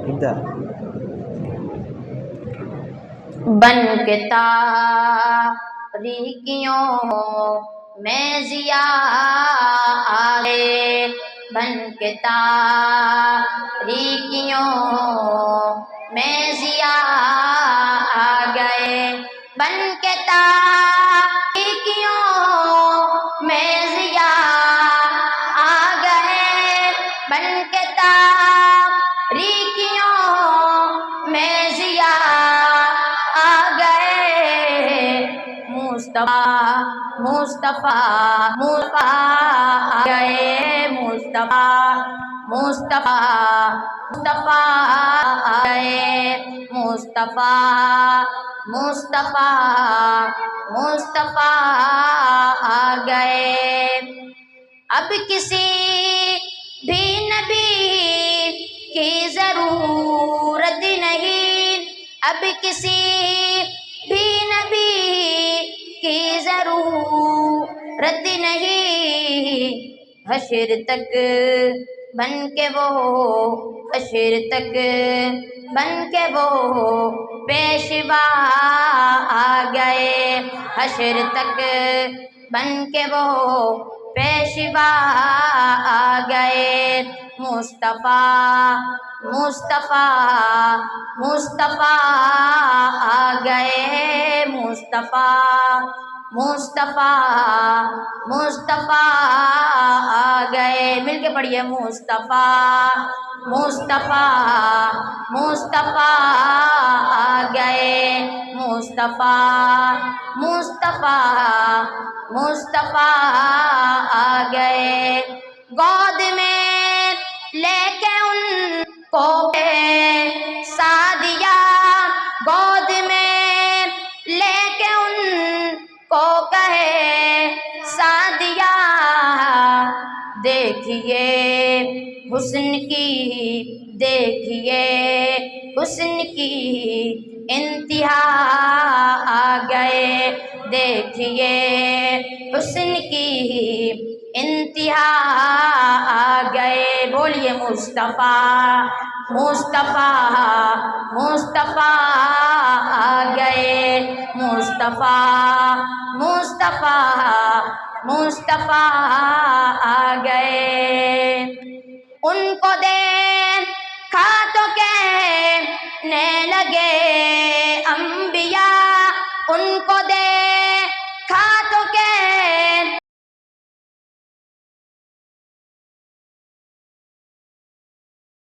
ابدأ. بن کے تاریکیوں میں ضیاء آئے، بن کے تاریکیوں میں ضیاء آ گئے، بن کے تاریکیوں میں ضیاء آ گئے، بن کے تاریکیوں میں ضیاء آ گئے، مصطفیٰ مصطفیٰ مصطفیٰ آ گئے، مصطفیٰ مصطفیٰ مصطفیٰ آ گئے، مصطفیٰ مصطفیٰ مصطفیٰ آ گئے، اب کسی بھی نبی کی ضرورت نہیں، اب کسی بھی نبی کی ضرورت نہیں، حشر تک بن کے وہ، حشر تک بن کے وہ پیشوا آ گئے، حشر تک بن کے وہ پیشوا آ گئے، مصطفیٰ مصطفیٰ مصطفیٰ آ گئے، مصطفیٰ مصطفیٰ مصطفیٰ آ گئے، مل کے پڑھیے، مصطفیٰ مصطفیٰ مصطفیٰ آ گئے، مصطفیٰ مصطفیٰ مصطفیٰ آ گئے، گود میں لے کے ان کو سادیا، گود میں لے کے ان کو کہے سادیا، دیکھیے حسن کی، دیکھیے حسن کی انتہا آ گئے، دیکھیے حسن کی انتہا آ گئے، بولیے مصطفیٰ مصطفیٰ مصطفیٰ آ گئے، مصطفیٰ مصطفیٰ مصطفیٰ آ گئے، ان کو دیکھا تو کہنے لگے انبیاء، ان کو دیکھا